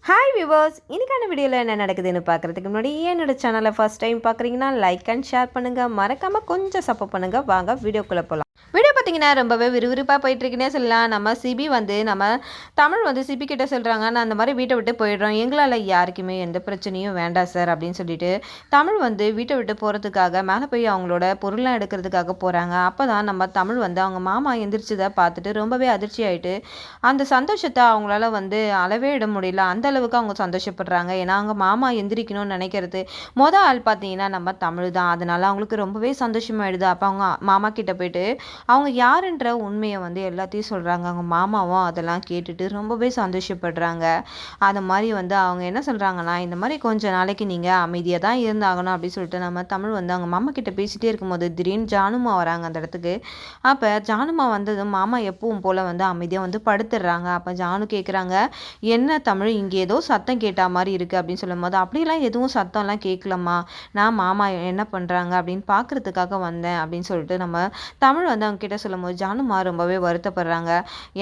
Hi viewers, இன்னைக்கான வீடியோவில் என்ன நடக்குதுன்னு பார்க்குறதுக்கு முன்னாடி என்னோட சேனலை ஃபர்ஸ்ட் டைம் பார்க்குறீங்கன்னா லைக் அண்ட் ஷேர் பண்ணுங்கள், மறக்காமல் கொஞ்சம் சப்போர்ட் பண்ணுங்கள். வாங்க வீடியோக்குள்ளே போகலாம். வீடியோ பார்த்தீங்கன்னா ரொம்பவே விறுவிறுப்பாக போயிட்டுருக்குன்னே சொல்லலாம். நம்ம சிபி நம்ம தமிழ் சிபி கிட்ட சொல்கிறாங்க, நான் அந்த மாதிரி வீட்டை விட்டு போயிடுறோம், எங்களால் யாருக்குமே எந்த பிரச்சனையும் வேண்டாம் சார் அப்படின்னு சொல்லிட்டு தமிழ் வீட்டை விட்டு போகிறதுக்காக மேலே போய் அவங்களோட பொருள்லாம் எடுக்கிறதுக்காக போகிறாங்க. அப்போ தான் நம்ம தமிழ் அவங்க மாமா எந்திரிச்சதை பார்த்துட்டு ரொம்பவே அதிர்ச்சி ஆகிட்டு அந்த சந்தோஷத்தை அவங்களால அளவே இட முடியல. அந்த அளவுக்கு அவங்க சந்தோஷப்படுறாங்க. ஏன்னா அவங்க மாமா எந்திரிக்கணும்னு நினைக்கிறது ஆள் பார்த்தீங்கன்னா நம்ம தமிழ் தான். அதனால அவங்களுக்கு ரொம்பவே சந்தோஷமாயிடுது. அப்போ அவங்க மாமா கிட்ட போயிட்டு அவங்க யாருன்ற உண்மையை எல்லாத்தையும் சொல்கிறாங்க. அவங்க மாமாவும் அதெல்லாம் கேட்டுட்டு ரொம்பவே சந்தோஷப்படுறாங்க. அது மாதிரி அவங்க என்ன சொல்கிறாங்கன்னா, இந்த மாதிரி கொஞ்சம் நாளைக்கு நீங்கள் அமைதியாக தான் இருந்தாகணும் அப்படின்னு சொல்லிட்டு நம்ம தமிழ் அவங்க மாமா கிட்ட பேசிகிட்டே இருக்கும்போது திடீர்னு ஜானுமா வராங்க அந்த இடத்துக்கு. அப்போ ஜானுமா வந்ததும் மாமா எப்பவும் போல் அமைதியாக படுத்துடுறாங்க. அப்போ ஜானு கேட்குறாங்க, என்ன தமிழ் இங்கே ஏதோ சத்தம் கேட்டா மாதிரி இருக்குது அப்படின்னு சொல்லும் போது, அப்படிலாம் எதுவும் சத்தம்லாம் கேட்கலம்மா, நான் மாமா என்ன பண்ணுறாங்க அப்படின்னு பார்க்குறதுக்காக வந்தேன் அப்படின்னு சொல்லிட்டு நம்ம தமிழ் அவங்க கிட்ட சொல்லும்போது ஜானுமா ரொம்பவே வருத்தப்படுறாங்க.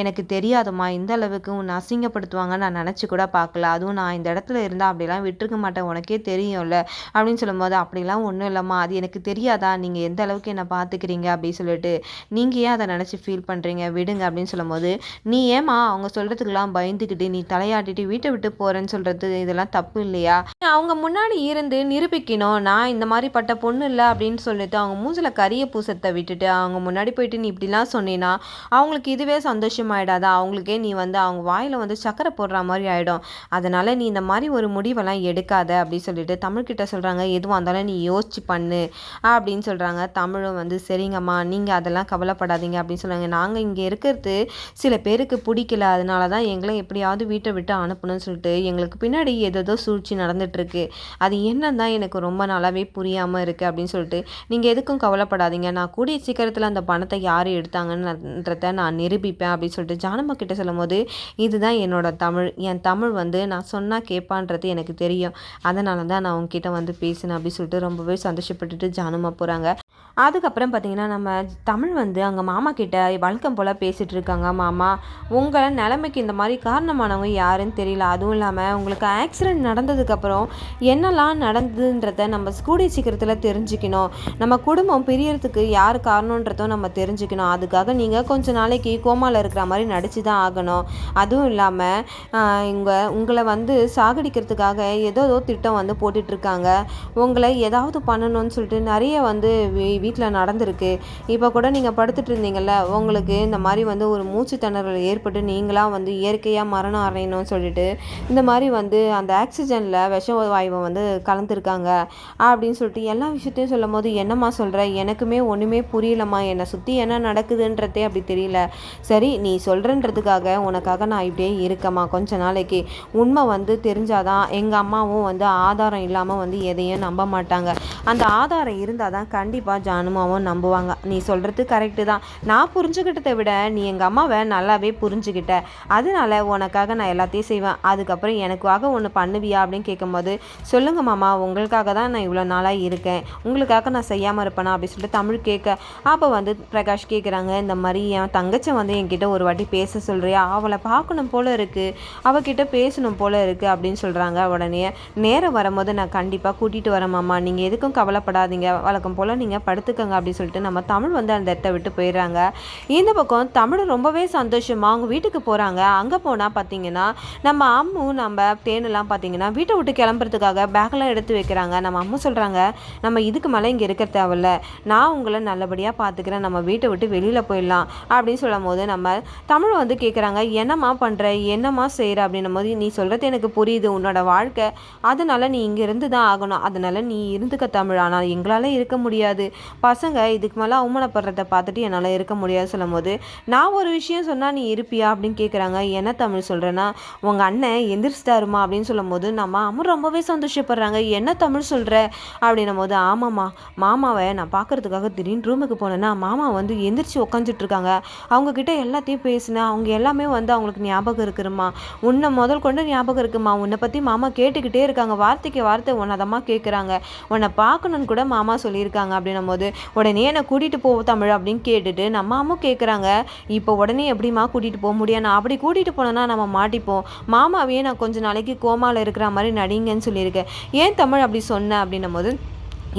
எனக்கு தெரியாதுமா, இந்த அளவுக்கு உன்னை அசிங்கப்படுத்துவாங்க நான் நினச்சி கூட பார்க்கல, அதுவும் நான் இந்த இடத்துல இருந்தால் அப்படிலாம் விட்டுருக்க மாட்டேன், உனக்கே தெரியும்ல அப்படின்னு சொல்லும்போது, அப்படிலாம் ஒன்றும் இல்லைம்மா, அது எனக்கு தெரியாதா, நீங்கள் எந்த அளவுக்கு என்னை பார்த்துக்கிறீங்க அப்படின்னு சொல்லிட்டு நீங்கள் ஏன் அதை நினச்சி ஃபீல் பண்ணுறீங்க, விடுங்க அப்படின்னு சொல்லும்போது, நீ ஏமா அவங்க சொல்கிறதுக்கெல்லாம் பயந்துக்கிட்டு நீ தலையாட்டிட்டு வீட்டை விட்டு போகிறேன்னு சொல்கிறது இதெல்லாம் தப்பு இல்லையா, அவங்க முன்னாடி இருந்து நிரூபிக்கணும் நான் இந்த மாதிரி பட்ட பொண்ணு இல்லை அப்படின்னு சொல்லிட்டு அவங்க மூஞ்சில் கரிய பூசத்தை விட்டுட்டு அவங்க முன்னாடி போயிட்டு நீ இப்படிலாம் சொன்னீன்னா அவங்களுக்கு இதுவே சந்தோஷமாயிடாதா, அவங்களுக்கே நீ அவங்க வாயில் சக்கரை போடுற மாதிரி ஆகிடும், அதனால் நீ இந்த மாதிரி ஒரு முடிவெல்லாம் எடுக்காத அப்படின்னு சொல்லிட்டு தமிழ்கிட்ட சொல்கிறாங்க. எதுவாக இருந்தாலும் நீ யோசிச்சு பண்ணு அப்படின்னு சொல்கிறாங்க. தமிழும் சரிங்கம்மா நீங்கள் அதெல்லாம் கவலைப்படாதீங்க அப்படின்னு சொல்கிறாங்க. நாங்கள் இங்கே இருக்கிறது சில பேருக்கு பிடிக்கல, அதனால தான் எங்களை எப்படியாவது வீட்டை விட்டு அனுப்பணும்னு சொல்லிட்டு எங்களுக்கு பின்னாடி ஏதோ சூழ்ச்சி நடந்துட்டுருக்கு, அது என்னன்னு தான் எனக்கு ரொம்ப நாளாகவே புரியாமல் இருக்குது அப்படின்னு சொல்லிட்டு நீங்கள் எதுக்கும் கவலைப்படாதீங்க, நான் கூடிய சீக்கிரத்தில் அந்த பணத்தை யார் எடுத்தாங்கன்றத நான் நிரூபிப்பேன் அப்படின்னு சொல்லிட்டு ஜானம்மா கிட்ட சொல்லும் போது, இதுதான் என்னோட தமிழ், என் தமிழ் நான் சொன்னால் கேட்பான்றது எனக்கு தெரியும், அதனால தான் நான் உங்ககிட்ட பேசினேன் அப்படின்னு சொல்லிட்டு ரொம்பவே சந்தோஷப்பட்டுட்டு ஜானம்மா போகிறாங்க. அதுக்கப்புறம் பார்த்திங்கன்னா நம்ம தமிழ் அங்கே மாமா கிட்ட வழக்கம் போல் பேசிகிட்டு இருக்காங்க. மாமா, உங்கள் நிலைமைக்கு இந்த மாதிரி காரணமானவங்க யாருன்னு தெரியல, அதுவும் இல்லாமல் உங்களுக்கு ஆக்சிடெண்ட் நடந்ததுக்கப்புறம் என்னெல்லாம் நடந்ததுன்றத நம்ம கூடிய சீக்கிரத்தில் தெரிஞ்சுக்கணும், நம்ம குடும்பம் பிரியறதுக்கு யார் காரணன்றதும் நம்ம தெரிஞ்சுக்கணும், அதுக்காக நீங்கள் கொஞ்சம் நாளைக்கு கோமாவில் இருக்கிற மாதிரி நடித்து தான் ஆகணும், அதுவும் இல்லாமல் உங்களை சாகடிக்கிறதுக்காக ஏதோ திட்டம் போட்டுட்ருக்காங்க, உங்களை ஏதாவது பண்ணணும்னு சொல்லிட்டு நிறைய வீட்டில் நடந்திருக்கு, இப்போ கூட நீங்கள் படுத்துட்டு இருந்தீங்கல்ல, உங்களுக்கு இந்த மாதிரி ஒரு மூச்சு திணறல் ஏற்பட்டு நீங்களாம் இயற்கையாக மரணம் அடையணும்னு சொல்லிட்டு இந்த மாதிரி அந்த ஆக்சிஜனில் விஷ வாயுவை கலந்துருக்காங்க அப்படின்னு சொல்லிட்டு எல்லா விஷயத்தையும் சொல்லும் போது, என்னம்மா சொல்கிற, எனக்குமே ஒன்றுமே புரியலம்மா, என்னை சுற்றி என்ன நடக்குதுன்றதே அப்படி தெரியல, சரி நீ சொல்கிறன்றதுக்காக உனக்காக நான் இப்படியே இருக்கம்மா, கொஞ்ச நாளைக்கு உண்மை தெரிஞ்சாதான் எங்கள் அம்மாவும் ஆதாரம் இல்லாமல் எதையும் நம்ப மாட்டாங்க, அந்த ஆதாரம் இருந்தால் தான் கண்டிப்பாக ஜானுமாவும் நம்புவாங்க, நீ சொல்கிறது கரெக்டு தான், நான் புரிஞ்சுக்கிட்டதை விட நீ எங்கள் அம்மாவை நல்லாவே புரிஞ்சுக்கிட்ட, அதனால உனக்காக நான் எல்லாத்தையும் செய்வேன், அதுக்கப்புறம் எனக்காக ஒன்று பண்ணுவியா அப்படின்னு கேட்கும்போது, சொல்லுங்க மாமா, உங்களுக்காக தான் நான் இவ்வளோ நாளாக இருக்கேன், உங்களுக்காக நான் செய்யாமல் இருப்பேனா அப்படின்னு சொல்லிட்டு தமிழ் கேட்க, அப்போ பிரகாஷ் கேட்குறாங்க, இந்த மாதிரி என் தங்கச்சி என்கிட்ட ஒரு வாட்டி பேச சொல்கிறியா, அவளை பார்க்கணும் போல் இருக்குது, அவகிட்ட பேசணும் போல் இருக்குது அப்படின்னு சொல்கிறாங்க. உடனே நேரம் வரும்போது நான் கண்டிப்பாக கூட்டிகிட்டு வரேன் மாமா, நீங்கள் எதுக்கும் கவலைப்படாதீங்க, வழக்கம் போல் நீங்கள் படுத்துக்கங்க அப்படின்னு சொல்லிட்டு நம்ம தமிழ் அந்த இடத்த விட்டு போயிடுறாங்க. இந்த பக்கம் தமிழ் ரொம்பவே சந்தோஷமாக அவங்க வீட்டுக்கு போகிறாங்க. அங்கே போனால் பார்த்தீங்கன்னா நம்ம அம்மு நம்ம தேனெல்லாம் பார்த்தீங்கன்னா வீட்டை விட்டு கிளம்புறதுக்காக பேக்கெல்லாம் எடுத்து வைக்கிறாங்க. நம்ம அம்மு சொல்கிறாங்க, நம்ம இதுக்கு மேலே இங்கே இருக்க தேவையில்ல, நான் உங்களை நல்லபடியாக பார்த்துக்கிறேன், நம்ம வீட்டை விட்டு வெளியில் போயிடலாம் அப்படின்னு சொல்லும் போது நம்ம தமிழ் கேட்குறாங்க, என்னம்மா பண்ணுற, என்னம்மா செய்கிற அப்படின்னும் போது, நீ சொல்கிறது எனக்கு புரியுது, உன்னோட வாழ்க்கை, அதனால் நீ இங்கே இருந்து தான் ஆகணும், அதனால் நீ இருந்துக்க தமிழ், ஆனால் எங்களால் இருக்க முடியாது, பசங்க இதுக்கு மேலே அவமானப்படுறத பார்த்துட்டு என்னால் இருக்க முடியாது சொல்லும் போது, நான் ஒரு விஷயம் சொன்னால் நீ இருப்பியா அப்படின்னு கேட்குறாங்க. என்ன தமிழ் சொல்கிறேன்னா, உங்கள் அண்ணன் எந்திரிச்சிட்டாருமா அப்படின்னு சொல்லும் போது நம்ம அம்மா ரொம்பவே சந்தோஷப்படுறாங்க. என்ன தமிழ் சொல்கிற அப்படின்னும் போது, ஆமாம்மா, மாமாவை நான் பார்க்குறதுக்காக திடீர்னு ரூமுக்கு போனேன்னா மாமா எந்திரிச்சு உட்காந்துட்டு இருக்காங்க, அவங்கக்கிட்ட எல்லாத்தையும் பேசினேன், அவங்க எல்லாமே அவங்களுக்கு ஞாபகம் இருக்குதுமா, உன்னை முதல் கொண்டு ஞாபகம் இருக்குமா, உன்னை பற்றி மாமா கேட்டுக்கிட்டே இருக்காங்க, வார்த்தைக்கு வார்த்தை உன்னதமாக கேட்குறாங்க, உன்னை பார்க்கணுன்னு கூட மாமா சொல்லியிருக்காங்க அப்படின்னும் போது, சொல்லும்போது உடனே என்னை கூட்டிகிட்டு போவோம் தமிழ் அப்படின்னு கேட்டுட்டு நம்ம அம்மா கேட்குறாங்க. இப்போ உடனே எப்படிம்மா கூட்டிகிட்டு போக முடியும்? நான் அப்படி கூட்டிகிட்டு போனேன்னா நம்ம மாட்டிப்போம். மாமாவையே நான் கொஞ்சம் நாளைக்கு கோமாவில் இருக்கிற மாதிரி நடிங்கன்னு சொல்லியிருக்கேன். ஏன் தமிழ் அப்படி சொன்னேன் அப்படின்னும் போது,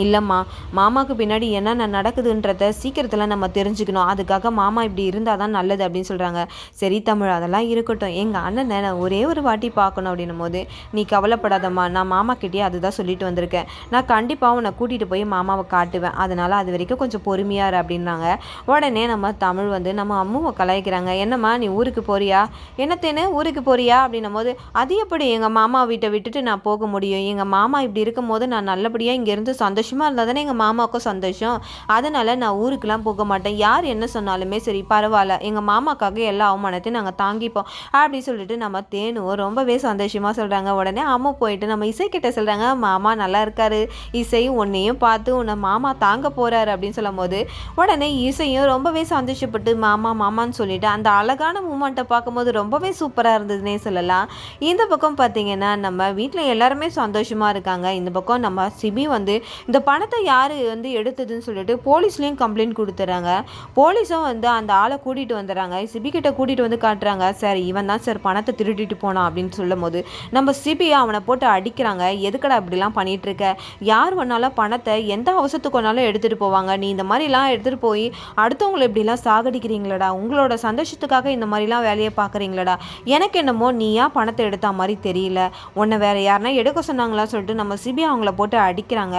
இல்லைம்மா, மாமாவுக்கு பின்னாடி என்னென்ன நடக்குதுன்றத சீக்கிரத்தில் நம்ம தெரிஞ்சுக்கணும். அதுக்காக மாமா இப்படி இருந்தால் தான் நல்லது அப்படின்னு சொல்கிறாங்க. சரி தமிழ், அதெல்லாம் இருக்கட்டும். எங்கள் அண்ணனை நான் ஒரே ஒரு வாட்டி பார்க்கணும் அப்படின்னும் போது, நீ கவலைப்படாதம்மா, நான் மாமாக்கிட்டே அதுதான் சொல்லிட்டு வந்திருக்கேன். நான் கண்டிப்பாக உன்னை கூட்டிகிட்டு போய் மாமாவை காட்டுவேன். அதனால் அது வரைக்கும் கொஞ்சம் பொறுமையாக இரு அப்படின்னாங்க. உடனே நம்ம தமிழ் வந்து நம்ம அம்மாவை கலாய்க்கிறாங்க. என்னம்மா நீ ஊருக்கு போறியா? என்னத்தேன்னு ஊருக்கு போறியா அப்படின்னும் போது, அது எப்படி எங்கள் மாமா வீட்டை விட்டுட்டு நான் போக முடியும்? எங்கள் மாமா இப்படி இருக்கும் போது நான் நல்லபடியாக இங்கேருந்து சந்தோஷமாக இருந்தால் தானே எங்கள் மாமாவுக்கும் சந்தோஷம். அதனால் நான் ஊருக்கெலாம் போக மாட்டேன். யார் என்ன சொன்னாலுமே சரி பரவாயில்ல, எங்கள் மாமாக்காக எல்லா அவமானத்தையும் நாங்கள் தாங்கிப்போம் அப்படின்னு சொல்லிட்டு நம்ம தேனும் ரொம்பவே சந்தோஷமாக சொல்கிறாங்க. உடனே அம்மா போயிட்டு நம்ம இசைக்கிட்ட சொல்கிறாங்க, மாமா நல்லா இருக்காரு, இசை உன்னையும் பார்த்து உன்னை மாமா தாங்க போகிறாரு அப்படின்னு சொல்லும் போது, உடனே இசையும் ரொம்பவே சந்தோஷப்பட்டு மாமா மாமான்னு சொல்லிட்டு அந்த அழகான மூமெண்ட்டை பார்க்கும்போது ரொம்பவே சூப்பராக இருந்ததுன்னே சொல்லலாம். இந்த பக்கம் பார்த்தீங்கன்னா நம்ம வீட்டில் எல்லாருமே சந்தோஷமாக இருக்காங்க. இந்த பக்கம் நம்ம சிபி வந்து இந்த பணத்தை யார் வந்து எடுத்ததுன்னு சொல்லிட்டு போலீஸ்லேயும் கம்ப்ளைண்ட் கொடுத்துட்றாங்க. போலீஸும் வந்து அந்த ஆளை கூட்டிகிட்டு வந்துடுறாங்க. சிபிக்கிட்ட கூட்டிகிட்டு வந்து காட்டுறாங்க. சார் இவன் தான் சார் பணத்தை திருடிட்டு போனான் அப்படின்னு சொல்லும் போது நம்ம சிபியை அவனை போட்டு அடிக்கிறாங்க. எதுக்கடா இப்படிலாம் பண்ணிகிட்ருக்க? யார் வேணாலும் பணத்தை எந்த அவசரத்துக்கு வேணாலும் எடுத்துகிட்டு போவாங்க. நீ இந்த மாதிரிலாம் எடுத்துகிட்டு போய் அடுத்தவங்களை இப்படிலாம் சாகடிக்கிறீங்களடா? உங்களோட சந்தோஷத்துக்காக இந்த மாதிரிலாம் வேலையை பார்க்குறீங்களடா? எனக்கு என்னமோ நீயா பணத்தை எடுத்த மாதிரி தெரியல. உன்னை வேறு யாருனா எடுக்க சொன்னாங்களா சொல்லிட்டு நம்ம சிபி அவங்கள போட்டு அடிக்கிறாங்க.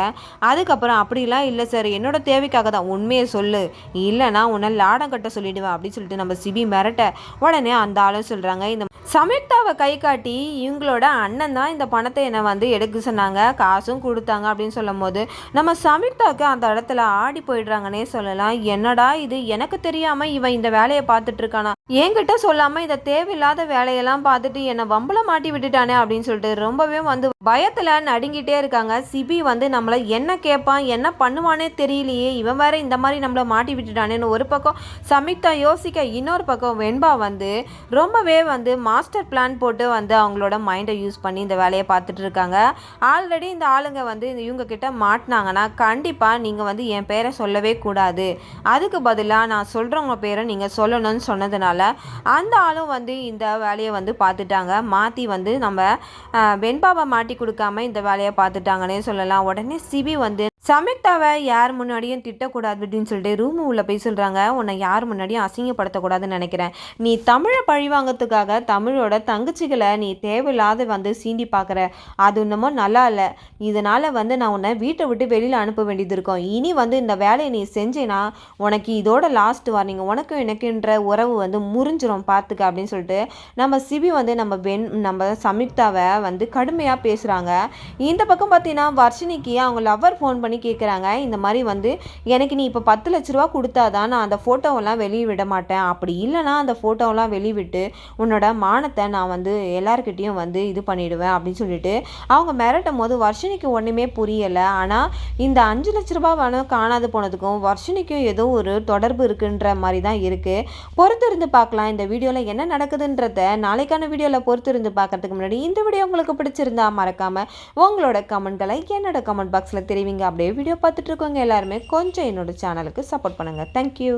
அதுக்கப்புறம் அப்படிலாம் இல்லை சார், என்னோட தேவைக்காக தான், உண்மையை சொல்லு, இல்லைனா உன்னை லாடம் கட்ட சொல்லிடுவேன் அப்படின்னு சொல்லிட்டு நம்ம சிபி மிரட்ட. உடனே அந்த ஆளும் சொல்கிறாங்க, இந்த சம்யுக்தாவை கை காட்டி இவங்களோட அண்ணன் தான் இந்த பணத்தை என்னை வந்து எடுக்க சொன்னாங்க, காசும் கொடுத்தாங்க அப்படின்னு சொல்லும் போது நம்ம சம்யுக்தாவுக்கு அந்த இடத்துல ஆடி போயிடுறாங்கன்னே சொல்லலாம். என்னடா இது, எனக்கு தெரியாமல் இவன் இந்த வேலையை பார்த்துட்டு இருக்கானா, என்கிட்ட சொல்லாமல் இந்த தேவையில்லாத வேலையெல்லாம் பார்த்துட்டு என்னை வம்பல மாட்டி விட்டுட்டானே அப்படின்னு சொல்லிட்டு ரொம்பவே வந்து பயத்தில் நடுங்கிட்டே இருக்காங்க. சிபி வந்து நம்மளை என்ன கேட்பான் என்ன பண்ணுவானே தெரியலையே, இவன் வேற இந்த மாதிரி நம்மளை மாட்டி விட்டுட்டானேன்னு ஒரு பக்கம் சம்யுக்தா யோசிக்க, இன்னொரு பக்கம் வெண்பா வந்து ரொம்பவே வந்து மாஸ்டர் பிளான் போட்டு வந்து அவங்களோட மைண்டை யூஸ் பண்ணி இந்த வேலையை பார்த்துட்டு இருக்காங்க. ஆல்ரெடி இந்த ஆளுங்க வந்து இவங்க கிட்ட மாட்டினாங்கன்னா கண்டிப்பாக நீங்கள் வந்து என் பேரை சொல்லவே கூடாது, அதுக்கு பதிலாக நான் சொல்கிறவங்க பேரை நீங்கள் சொல்லணும்னு சொன்னதுனால அந்த ஆளும் வந்து இந்த வேலையை வந்து பார்த்துட்டாங்க. மாற்றி வந்து நம்ம வெண்பாவை மாட்டி கொடுக்காம இந்த வேலையை பார்த்துட்டாங்கன்னே சொல்லலாம். உடனே சிபி வந்து சம்யுக்தாவை யார் முன்னாடியும் திட்டக்கூடாது அப்படின்னு சொல்லிட்டு ரூமு உள்ளே போய் சொல்கிறாங்க, உன்னை யார் முன்னாடியும் அசிங்கப்படுத்தக்கூடாதுன்னு நினைக்கிறேன். நீ தமிழை பழிவாங்கிறதுக்காக தமிழோட தங்கச்சிகளை நீ தேவையில்லாத வந்து சீண்டி பார்க்குற, அது இன்னமும் நல்லா இல்லை. இதனால் வந்து நான் உன்னை வீட்டை விட்டு வெளியில் அனுப்ப வேண்டியது இருக்கும். இனி வந்து இந்த வேலையை நீ செஞ்சேன்னா உனக்கு இதோட லாஸ்ட் வார்னிங், உனக்கும் எனக்குன்ற உறவு வந்து முறிஞ்சிரும் பார்த்துக்க அப்படின்னு சொல்லிட்டு நம்ம சிபி வந்து நம்ம சம்யுக்தாவை வந்து கடுமையாக பேசுகிறாங்க. இந்த பக்கம் பார்த்தீங்கன்னா வர்ஷினிக்கு அவங்க லவ்வர் ஃபோன் பண்ணி கேட்குறாங்க, இந்த மாதிரி வந்து எனக்கு நீ இப்போ 10 லட்ச ரூபா கொடுத்தாதான் நான் அந்த ஃபோட்டோவெல்லாம் வெளியே விட மாட்டேன், அப்படி இல்லைனா அந்த ஃபோட்டோவெல்லாம் வெளிவிட்டு உன்னோட மானத்தை நான் வந்து எல்லாருக்கிட்டேயும் வந்து இது பண்ணிவிடுவேன் அப்படின்னு சொல்லிட்டு அவங்க மிரட்டும் போது வர்ஷினிக்கு ஒன்றுமே புரியலை. ஆனால் இந்த 5 லட்ச ரூபா வேணும் காணாது போனதுக்கும் வர்ஷினிக்கும் ஏதோ ஒரு தொடர்பு இருக்குன்ற மாதிரி தான் இருக்குது. பொறுத்து இருந்து பார்க்கலாம் இந்த வீடியோவில் என்ன நடக்குதுன்றத. நாளைக்கான வீடியோவில் பொறுத்து இருந்து பார்க்கறதுக்கு முன்னாடி இந்த வீடியோ உங்களுக்கு பிடிச்சிருந்தா மறக்காமல் உங்களோட கமெண்ட்களை என்னோட கமெண்ட் பாக்ஸில் தெரிவிங்க. அப்படியே வீடியோ பார்த்துட்டு இருக்கவங்க எல்லாருமே கொஞ்சம் என்னோட சேனலுக்கு சப்போர்ட் பண்ணுங்கள். தேங்க்யூ.